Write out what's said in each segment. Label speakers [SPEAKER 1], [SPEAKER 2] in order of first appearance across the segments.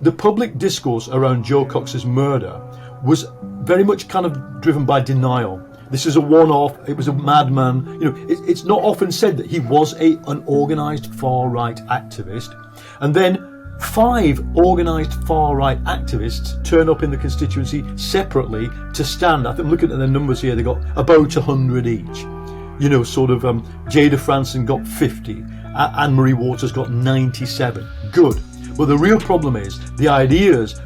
[SPEAKER 1] the public discourse around Joe Cox's murder was very much kind of driven by denial. This is a one-off. It was a madman. It's not often said that he was an organised far-right activist. And then 5 organised far-right activists turn up in the constituency separately to stand. I think looking at the numbers here, they got about 100 each. Jada Franson got 50. Anne-Marie Waters got 97. Good. But the real problem is the ideas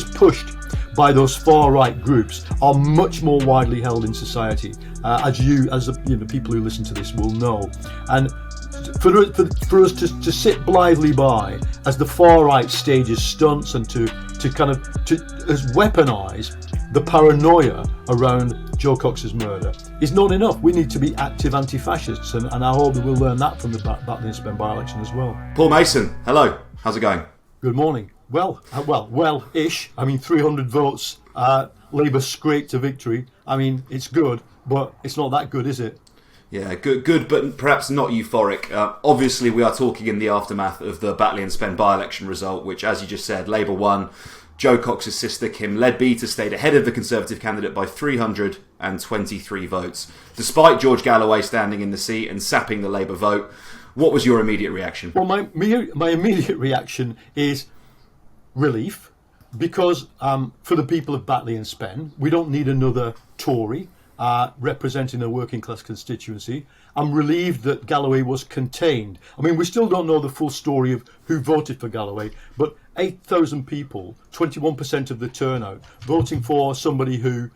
[SPEAKER 1] pushed by those far-right groups are much more widely held in society, as the people who listen to this will know. And for us to sit blithely by as the far-right stages stunts and to weaponise the paranoia around Joe Cox's murder is not enough. We need to be active anti-fascists, and I hope that we'll learn that from the Batley and Spen by-election as well.
[SPEAKER 2] Paul Mason, hello. How's it going?
[SPEAKER 1] Good morning. Well-ish. 300 votes. Labour scraped to victory. It's good, but it's not that good, is it?
[SPEAKER 2] Yeah, good, but perhaps not euphoric. Obviously, we are talking in the aftermath of the Batley and Spen by-election result, which, as you just said, Labour won. Joe Cox's sister, Kim Ledbeater, stayed ahead of the Conservative candidate by 323 votes. Despite George Galloway standing in the seat and sapping the Labour vote, what was your immediate reaction?
[SPEAKER 1] Well, my immediate reaction is relief, because for the people of Batley and Spen, we don't need another Tory representing a working class constituency. I'm relieved that Galloway was contained. We still don't know the full story of who voted for Galloway, but 8,000 people, 21% of the turnout, voting for somebody who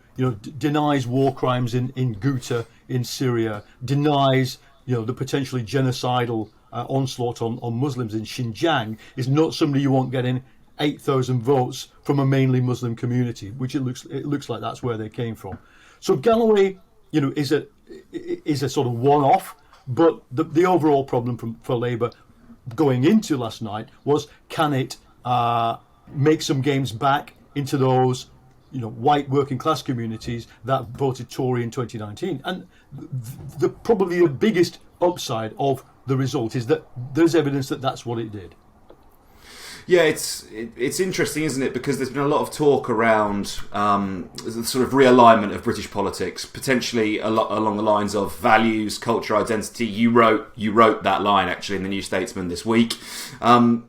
[SPEAKER 1] denies war crimes in Ghouta in Syria, denies the potentially genocidal onslaught on Muslims in Xinjiang, is not somebody you want getting 8,000 votes from a mainly Muslim community, which it looks like that's where they came from. So Galloway, is a sort of one-off, but the overall problem for Labour going into last night was, can it make some gains back into those white working class communities that voted Tory in 2019? And probably the biggest upside of the result is that there's evidence that that's what it did.
[SPEAKER 2] Yeah, it's interesting, isn't it? Because there's been a lot of talk around the sort of realignment of British politics, potentially along the lines of values, culture, identity. You wrote that line actually in the New Statesman this week, and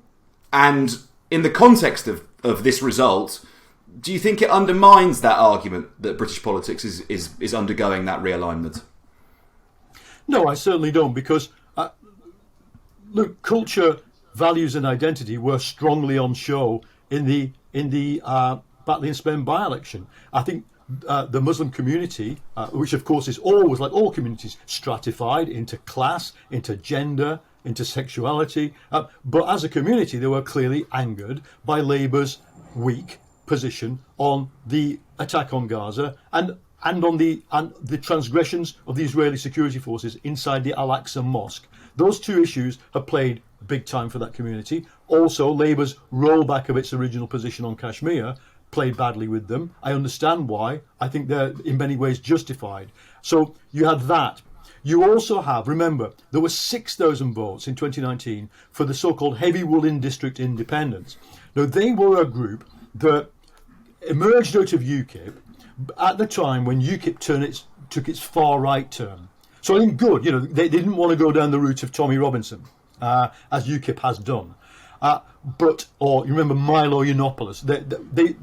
[SPEAKER 2] in the context of this result, do you think it undermines that argument that British politics is undergoing that realignment?
[SPEAKER 1] No, I certainly don't, because look, culture, values and identity were strongly on show in the Batley and Spen by-election. I think the Muslim community, which of course is always, like all communities, stratified into class, into gender, into sexuality, but as a community they were clearly angered by Labour's weak position on the attack on Gaza and on the transgressions of the Israeli security forces inside the Al-Aqsa Mosque. Those two issues have played big time for that community. Also, Labour's rollback of its original position on Kashmir played badly with them. I understand why. I think they're in many ways justified. So you had that. You also have, remember, there were 6,000 votes in 2019 for the so-called heavy woolen district independents. Now, they were a group that emerged out of UKIP at the time when UKIP took its far-right turn. So I think good, they didn't want to go down the route of Tommy Robinson, as UKIP has done. Or you remember Milo Yiannopoulos,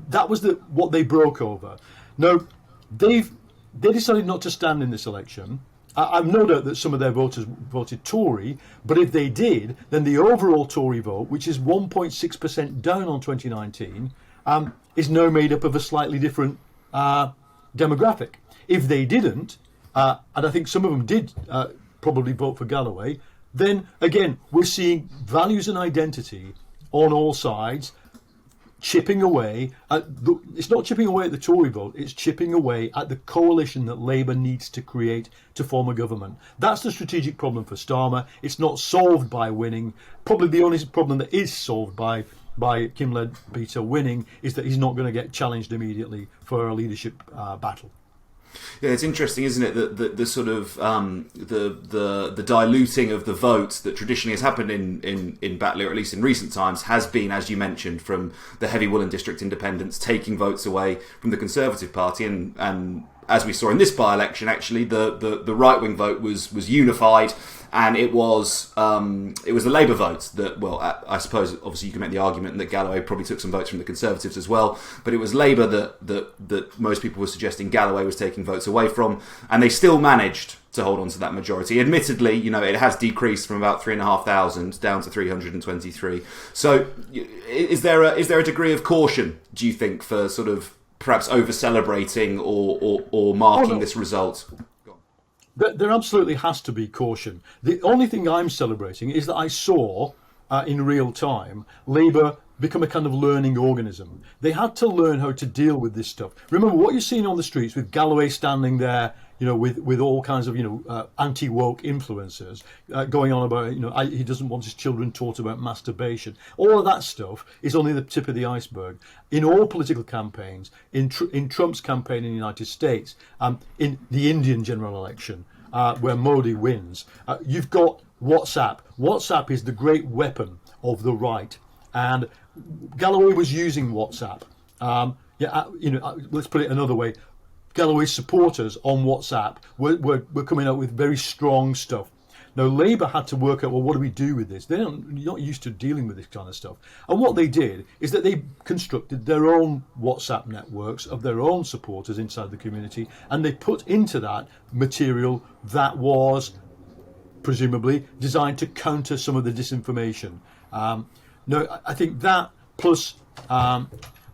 [SPEAKER 1] that was what they broke over. Now, they decided not to stand in this election. I've no doubt that some of their voters voted Tory, but if they did, then the overall Tory vote, which is 1.6% down on 2019, is now made up of a slightly different demographic. If they didn't, and I think some of them did probably vote for Galloway, then again, we're seeing values and identity on all sides chipping away at it's not chipping away at the Tory vote, it's chipping away at the coalition that Labour needs to create to form a government. That's the strategic problem for Starmer. It's not solved by winning. Probably the only problem that is solved by Kim Ledbeater winning is that he's not going to get challenged immediately for a leadership battle.
[SPEAKER 2] Yeah, it's interesting, isn't it, that the sort of the diluting of the vote that traditionally has happened in Batley, or at least in recent times, has been, as you mentioned, from the heavy Woollen District independents taking votes away from the Conservative Party, and as we saw in this by-election, actually the right-wing vote was unified. And it was the Labour vote that, well, I suppose obviously you can make the argument that Galloway probably took some votes from the Conservatives as well, but it was Labour that most people were suggesting Galloway was taking votes away from, and they still managed to hold on to that majority. Admittedly, it has decreased from about 3,500 down to 323. So, is there a degree of caution, do you think, for sort of perhaps over celebrating or marking this result?
[SPEAKER 1] There absolutely has to be caution. The only thing I'm celebrating is that I saw in real time Labour become a kind of learning organism. They had to learn how to deal with this stuff. Remember what you're seeing on the streets with Galloway standing there, with all kinds of anti-woke influencers going on about he doesn't want his children taught about masturbation. All of that stuff is only the tip of the iceberg. In all political campaigns, in Trump's campaign in the United States, in the Indian general election, where Modi wins, you've got WhatsApp. WhatsApp is the great weapon of the right, and Galloway was using WhatsApp. Let's put it another way. Galloway's supporters on WhatsApp were coming out with very strong stuff. Now, Labour had to work out, well, what do we do with this? You're not used to dealing with this kind of stuff. And what they did is that they constructed their own WhatsApp networks of their own supporters inside the community, and they put into that material that was presumably designed to counter some of the disinformation. I think that plus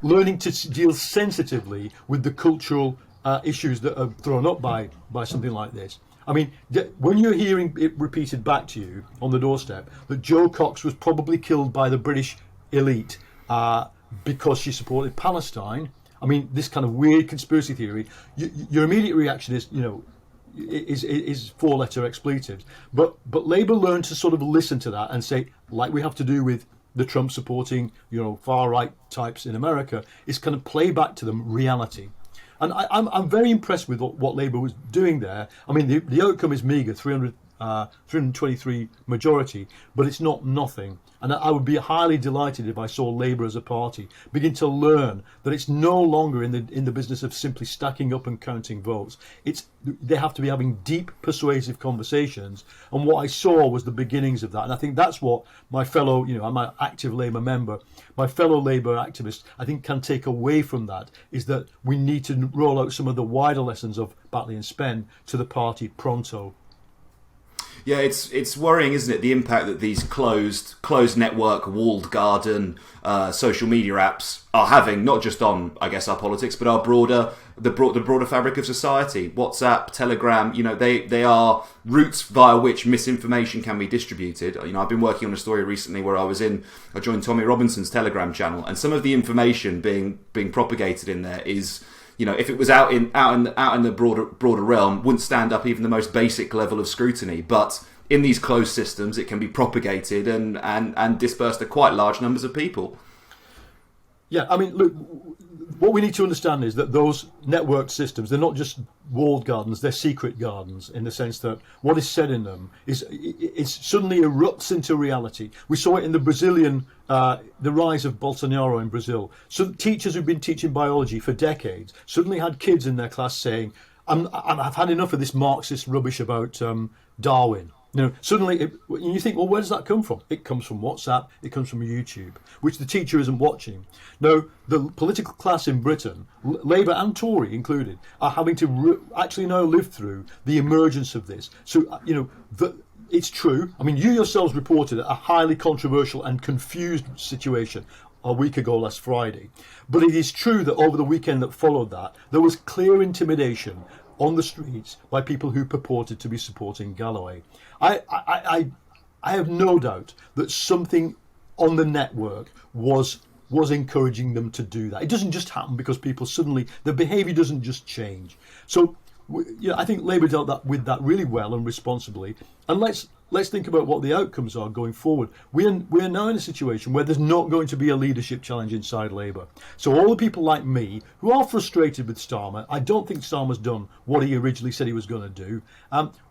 [SPEAKER 1] learning to deal sensitively with the cultural issues that are thrown up by something like this. I mean, when you're hearing it repeated back to you on the doorstep that Jo Cox was probably killed by the British elite because she supported Palestine, I mean, this kind of weird conspiracy theory, your immediate reaction is, is four-letter expletives. But Labour learned to sort of listen to that and say, like we have to do with the Trump supporting, far-right types in America, is kind of play back to them reality. And I'm very impressed with what Labour was doing there. I mean, the outcome is meagre, 323 majority, but it's not nothing. And I would be highly delighted if I saw Labour as a party begin to learn that it's no longer in the business of simply stacking up and counting votes. They have to be having deep, persuasive conversations. And what I saw was the beginnings of that. And I think that's what my fellow, I'm an active Labour member, my fellow Labour activists, I think can take away from that is that we need to roll out some of the wider lessons of Batley and Spen to the party pronto.
[SPEAKER 2] Yeah, it's worrying, isn't it? The impact that these closed network, walled garden, social media apps are having, not just on, I guess, our politics, but the broader fabric of society. WhatsApp, Telegram, they are routes via which misinformation can be distributed. I've been working on a story recently where I joined Tommy Robinson's Telegram channel, and some of the information being propagated in there is, if it was out in the broader realm, wouldn't stand up even the most basic level of scrutiny. But in these closed systems, it can be propagated and dispersed to quite large numbers of people.
[SPEAKER 1] Yeah, I mean, look, what we need to understand is that those networked systems, they're not just walled gardens, they're secret gardens in the sense that what is said in them it suddenly erupts into reality. We saw it in the Brazilian, the rise of Bolsonaro in Brazil. So teachers who've been teaching biology for decades suddenly had kids in their class saying, I've had enough of this Marxist rubbish about Darwin. Suddenly you think, well, where does that come from? It comes from WhatsApp, it comes from YouTube, which the teacher isn't watching. Now, the political class in Britain, Labour and Tory included, are having to actually now live through the emergence of this. So, it's true. I mean, you yourselves reported a highly controversial and confused situation a week ago last Friday. But it is true that over the weekend that followed that, there was clear intimidation on the streets by people who purported to be supporting Galloway. I have no doubt that something on the network was encouraging them to do that. It doesn't just happen because people suddenly, their behaviour doesn't just change. So I think Labour dealt with that really well and responsibly. And let's think about what the outcomes are going forward. We are now in a situation where there's not going to be a leadership challenge inside Labour. So all the people like me who are frustrated with Starmer, I don't think Starmer's done what he originally said he was going to do.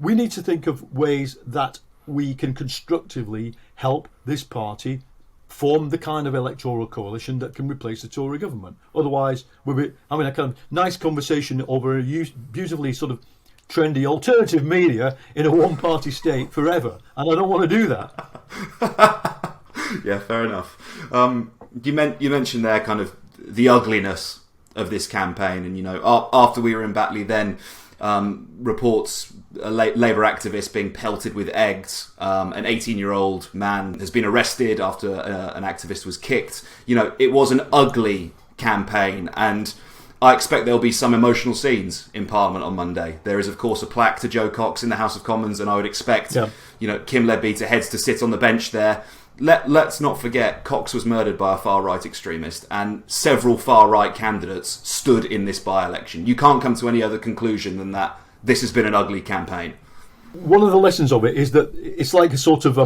[SPEAKER 1] We need to think of ways that we can constructively help this party form the kind of electoral coalition that can replace the Tory government. Otherwise, a kind of nice conversation over a beautifully sort of trendy alternative media in a one-party state forever, and I don't want to do that.
[SPEAKER 2] Yeah, fair enough. You mentioned there kind of the ugliness of this campaign, and after we were in Batley, then reports a Labour activist being pelted with eggs. An 18-year-old man has been arrested after an activist was kicked. It was an ugly campaign, and I expect there'll be some emotional scenes in Parliament on Monday. There is, of course, a plaque to Joe Cox in the House of Commons, and I would expect, Kim Ledbeater heads to sit on the bench there. Let's not forget, Cox was murdered by a far-right extremist, and several far-right candidates stood in this by-election. You can't come to any other conclusion than that this has been an ugly campaign.
[SPEAKER 1] One of the lessons of it is that it's like a sort of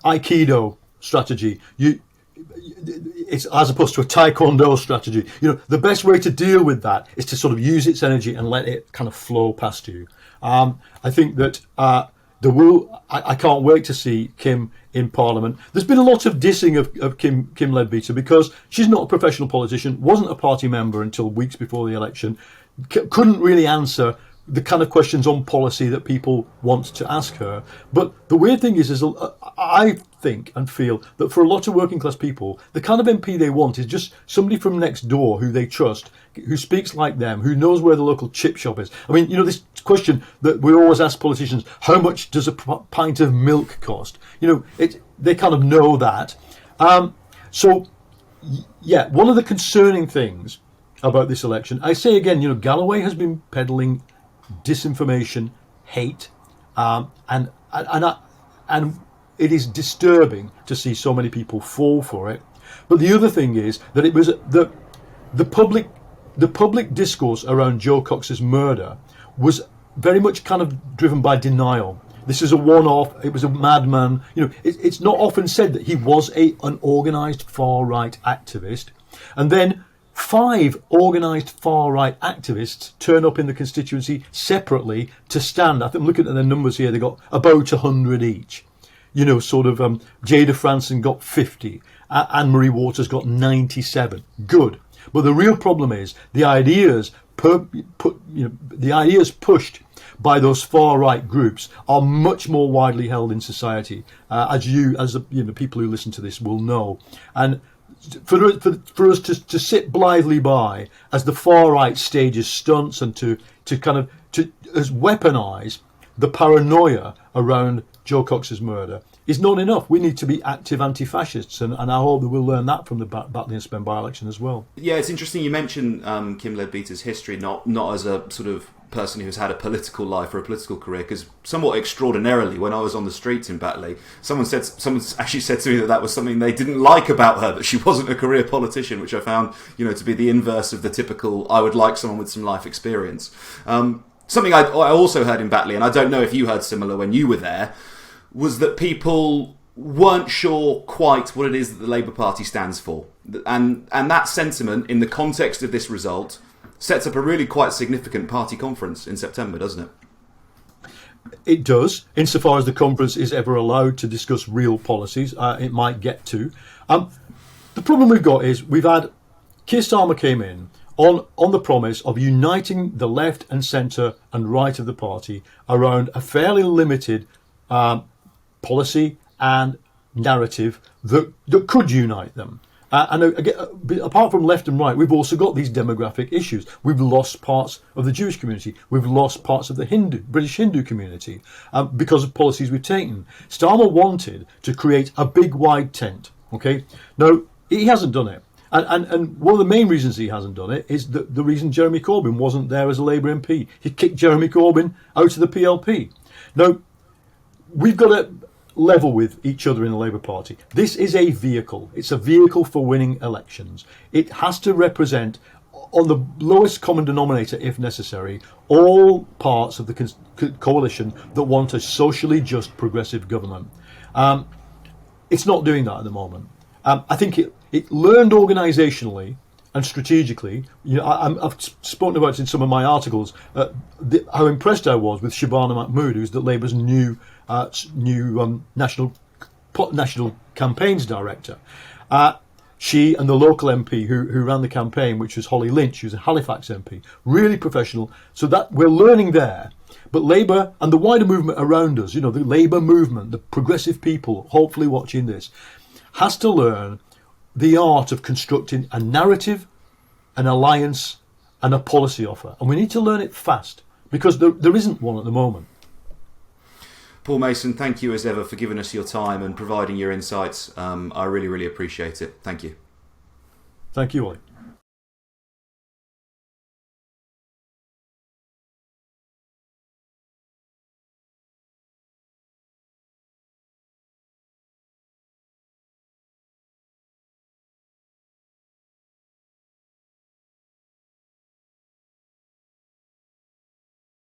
[SPEAKER 1] Aikido strategy. It's as opposed to a Taekwondo strategy. The best way to deal with that is to sort of use its energy and let it kind of flow past you. I think that I can't wait to see Kim in Parliament. There's been a lot of dissing of Kim Ledbeater because she's not a professional politician, wasn't a party member until weeks before the election, couldn't really answer the kind of questions on policy that people want to ask her. But the weird thing is I think and feel that for a lot of working class people, the kind of MP they want is just somebody from next door who they trust, who speaks like them, who knows where the local chip shop is. I mean, this question that we always ask politicians, how much does a pint of milk cost? They kind of know that. So, one of the concerning things about this election, I say again, Galloway has been peddling disinformation, hate, and it is disturbing to see so many people fall for it. But the other thing is that it was the public discourse around Joe Cox's murder was very much kind of driven by denial. This is a one-off. It was a madman. It's not often said that he was an organised far-right activist, and then 5 organised far-right activists turn up in the constituency separately to stand. I think I'm looking at the numbers here. They got about 100 each. Jada Franson got 50. Anne-Marie Waters got 97. Good. But the real problem is the ideas pushed by those far-right groups are much more widely held in society, as the people who listen to this will know. And for us to sit blithely by as the far right stages stunts and to weaponise the paranoia around Joe Cox's murder is not enough. We need to be active anti-fascists, and I hope that we'll learn that from the Batley and Spen by-election as well.
[SPEAKER 2] Yeah, it's interesting you mentioned Kim Ledbeater's history, not as a sort of person who's had a political life or a political career, because somewhat extraordinarily, when I was on the streets in Batley, someone actually said to me that was something they didn't like about her, that she wasn't a career politician, which I found to be the inverse of the typical I would like someone with some life experience. Something I also heard in Batley, and I don't know if you heard similar when you were there, was that people weren't sure quite what it is that the Labour Party stands for, and that sentiment in the context of this result sets up a really quite significant party conference in September, doesn't it?
[SPEAKER 1] It does, insofar as the conference is ever allowed to discuss real policies. It might get to. The problem we've got is we've had Keir Starmer came in on the promise of uniting the left and centre and right of the party around a fairly limited policy and narrative that could unite them. And again, apart from left and right, we've also got these demographic issues. We've lost parts of the Jewish community. We've lost parts of the British Hindu community because of policies we've taken. Starmer wanted to create a big wide tent. Okay, no, he hasn't done it. And one of the main reasons he hasn't done it is the reason Jeremy Corbyn wasn't there as a Labour MP. He kicked Jeremy Corbyn out of the PLP. Now, we've got to level with each other in the Labour Party. This is a vehicle. It's a vehicle for winning elections. It has to represent on the lowest common denominator, if necessary, all parts of the coalition that want a socially just progressive government. It's not doing that at the moment. I think it learned organisationally and strategically. I've spoken about it in some of my articles, how impressed I was with Shabana Mahmood, who's the Labour's new national campaigns director. She and the local MP who ran the campaign, which was Holly Lynch, who's a Halifax MP, really professional. So that we're learning there. But Labour and the wider movement around us, the Labour movement, the progressive people, hopefully watching this, has to learn the art of constructing a narrative, an alliance, and a policy offer. And we need to learn it fast, because there isn't one at the moment.
[SPEAKER 2] Paul Mason, thank you as ever for giving us your time and providing your insights. I really, really appreciate it. Thank you.
[SPEAKER 1] Thank you, Oli.